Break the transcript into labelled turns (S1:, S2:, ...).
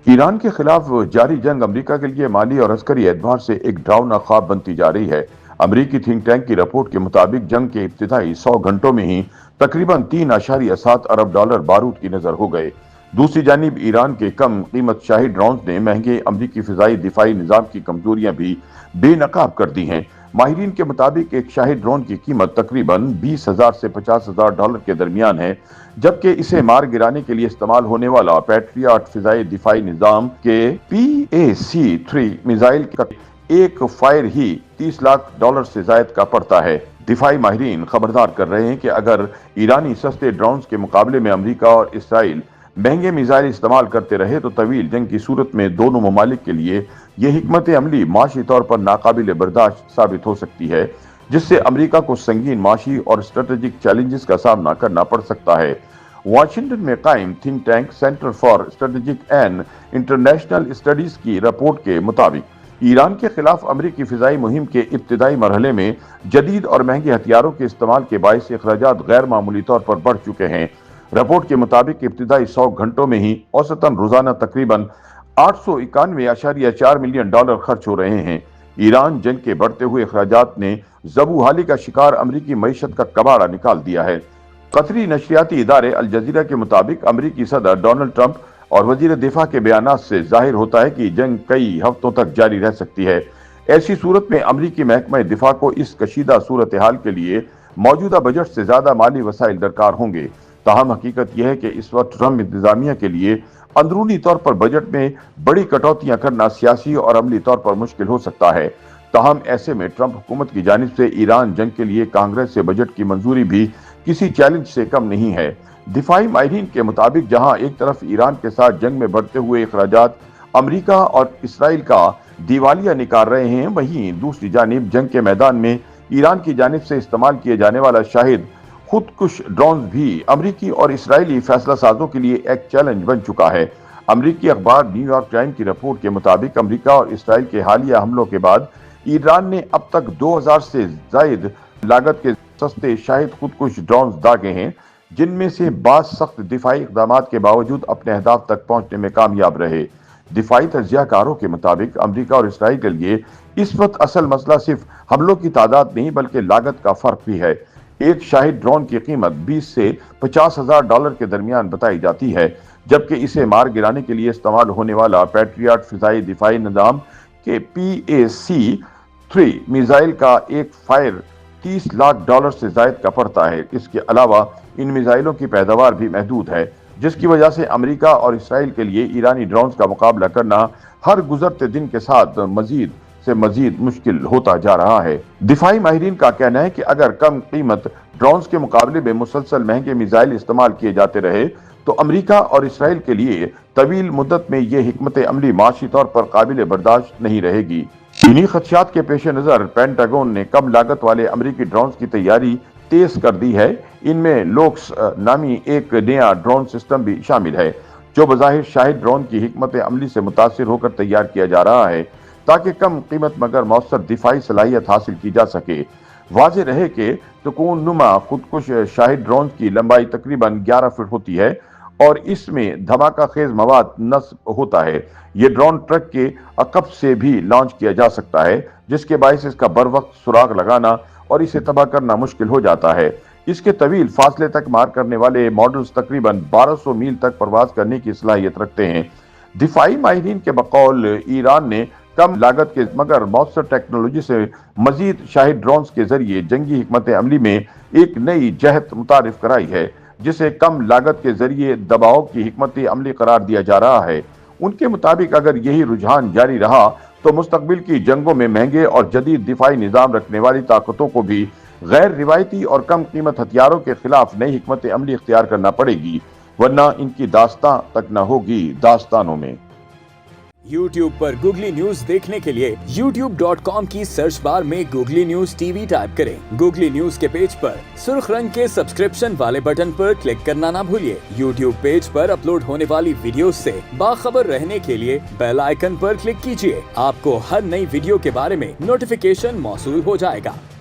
S1: Iran के खिलाफ जारी जंग अमेरिका के लिए माली और अस्करी एतबार से एक डरावना ख्वाब बनती जा रही है। अमेरिकी थिंक टैंक की रिपोर्ट के मुताबिक जंग के इब्तिदाई 100 घंटों में ही तकरीबन 3.7 अरब डॉलर बारूद की नजर हो गए। दूसरी जानिब ईरान के कम कीमत शाही ड्रोन ने महंगे अमेरिकी फिजाई दिफाई निजाम की कमजोरियां भी बेनकाब कर दी हैं। माहिरीन के मुताबिक एक शाही ड्रोन की कीमत तकरीबन 20,000 से 50,000 डॉलर के दरमियान है, जबकि इसे मार गिराने के लिए इस्तेमाल होने वाला पैट्रियट फिजाई दिफाई निजाम के PAC-3 मिसाइल का एक फायर ही 30 लाख डॉलर से जायद का पड़ता है। दिफाई माहिरीन खबरदार कर रहे हैं कि अगर ईरानी सस्ते ड्रोन के मुकाबले में अमेरिका और इसराइल महंगे मिसाइल इस्तेमाल करते रहे तो तवील जंग की सूरत में दोनों ममालिक के लिए यह हिकमत अमली माशी तौर पर नाकाबिल बर्दाश्त साबित हो सकती है, जिससे अमेरिका को संगीन माशी और स्ट्रेटेजिक चैलेंजेस का सामना करना पड़ सकता है। वाशिंगटन में कायम think tank centre for strategic and international studies की रिपोर्ट के मुताबिक ईरान के खिलाफ अमेरिकी फिजाई मुहिम के इब्तिदाई मरहले में जदीद और महंगे हथियारों के इस्तेमाल के बायस अखराजात गैर मामूली तौर पर बढ़ चुके हैं। रिपोर्ट के मुताबिक इब्तिदाई 100 घंटों में ही औसतन रोजाना तकरीबन 891.4 मिलियन डॉलर खर्च हो रहे हैं। ईरान जंग के बढ़ते हुए अखराजात ने ज़बूहाली का शिकार अमेरिकी मईशत का कबाड़ा निकाल दिया है। कतरी नशरियाती इदारे अल जजीरा के मुताबिक अमेरिकी सदर डोनाल्ड ट्रंप और वजीर दिफा के बयानात से जाहिर होता है कि जंग कई हफ्तों तक जारी रह सकती है। ऐसी सूरत में अमेरिकी महकमा दिफा को इस कशीदा सूरत हाल के लिए मौजूदा बजट से ज्यादा माली वसाइल दरकार होंगे। ताहम हकीकत यह है कि इस वक्त ट्रंप इंतजामिया के लिए अंदरूनी तौर पर बजट में बड़ी कटौतियां करना सियासी और अमली तौर पर मुश्किल हो सकता है। ताहम ऐसे में ट्रंप हुकूमत की जानिब से ईरान जंग के लिए कांग्रेस से बजट की मंजूरी भी किसी चैलेंज से कम नहीं है। दिफाई माहिरीन के मुताबिक जहां एक तरफ ईरान के साथ जंग में बढ़ते हुए अखराजात अमेरिका और इसराइल का दिवालिया निकाल रहे हैं, वहीं दूसरी जानिब जंग के मैदान में ईरान की जानिब से इस्तेमाल किए जाने वाला शाहिद खुदकुश ड्रोन भी अमेरिकी और इसराइली फैसला साजों के लिए एक चैलेंज बन चुका है। अमेरिकी अखबार न्यूयॉर्क टाइम की रिपोर्ट के मुताबिक अमेरिका और इसराइल के हालिया हमलों के बाद ईरान ने अब तक 2000 से जायद लागत के सस्ते शाहिद खुदकुश ड्रोन दागे हैं, जिनमें से बाज सख्त दिफाई इक़दाम के बावजूद अपने अहदाफ तक पहुंचने में कामयाब रहे। दिफाई तज्जियाकारों के मुताबिक अमेरिका और इसराइल के लिए इस वक्त असल मसला सिर्फ हमलों की तादाद नहीं बल्कि लागत का फर्क भी है। एक शाहिद ड्रोन की कीमत 20 से 50,000 डॉलर के दरमियान बताई जाती है, जबकि इसे मार गिराने के लिए इस्तेमाल होने वाला पैट्रियट फिजाई दिफाई निजाम के PAC-3 मिसाइल का एक फायर 30 लाख डॉलर से जायद का पड़ता है। इसके अलावा इन मिसाइलों की पैदावार भी महदूद है, जिसकी वजह से अमेरिका और इसराइल के लिए ईरानी ड्रोन का मुकाबला करना हर गुजरते दिन के साथ मजीद मुश्किल होता जा रहा है। दिफाई माहिरीन का कहना है कि अगर कम कीमत ड्रोन के मुकाबले में मुसलसल महंगे मिसाइल इस्तेमाल किए जाते रहे तो अमेरिका और इसराइल के लिए तवील मुद्दत में यह हिकमत अमली माशी तौर पर काबिल बर्दाश्त नहीं रहेगी। इन्हीं खदशात के पेश नजर पेंटागन ने कम लागत वाले अमेरिकी ड्रोन की तैयारी तेज कर दी है। इनमें लोक्स नामी एक नया ड्रोन सिस्टम भी शामिल है, जो बज़ाहिर शाहिद ड्रोन की हिकमत अमली से मुतासिर होकर तैयार किया जा रहा है, ताकि कम कीमत मगर मौसर दिफाई सलाहियत हासिल की जा सके। वाज़ेह रहे कि तुकून नुमा खुदकुश शाहिद ड्रोन की लंबाई तकरीबन 11 फीट होती है और इसमें धमाका खेज मवाद नस्ब होता है। ये ड्रोन ट्रक के अकब से भी लॉन्च किया जा सकता है, जिसके बायस इसका बर वक्त सुराग लगाना और इसे तबाह करना मुश्किल हो जाता है। इसके तवील फासले तक मार करने वाले मॉडल्स तकरीबन 1200 मील तक परवाज करने की सलाहियत रखते हैं। दिफाई माहिरीन के बकौल ईरान ने कम लागत के मगर मौसर टेक्नोलॉजी से मजीद शाहिद ड्रोन के जरिए जंगी हिकमत अमली में एक नई जहत मुतारिफ कराई है, जिसे कम लागत के जरिए दबाव की हिकमत अमली करार दिया जा रहा है। उनके मुताबिक अगर यही रुझान जारी रहा तो मुस्तकबिल की जंगों में महंगे और जदीद दिफाई निजाम रखने वाली ताकतों को भी गैर रिवायती और कम कीमत हथियारों के खिलाफ नई हिकमत अमली इख्तियार करना पड़ेगी, वरना इनकी दास्तां तक न होगी दास्तानों में।
S2: YouTube पर गूगली न्यूज देखने के लिए youtube.com की सर्च बार में गूगली न्यूज TV टाइप करें। गूगली न्यूज के पेज पर सुर्ख रंग के सब्सक्रिप्शन वाले बटन पर क्लिक करना ना भूलिए। YouTube पेज पर अपलोड होने वाली वीडियोस से बाखबर रहने के लिए बेल आइकन पर क्लिक कीजिए। आपको हर नई वीडियो के बारे में नोटिफिकेशन मौसूल हो जाएगा।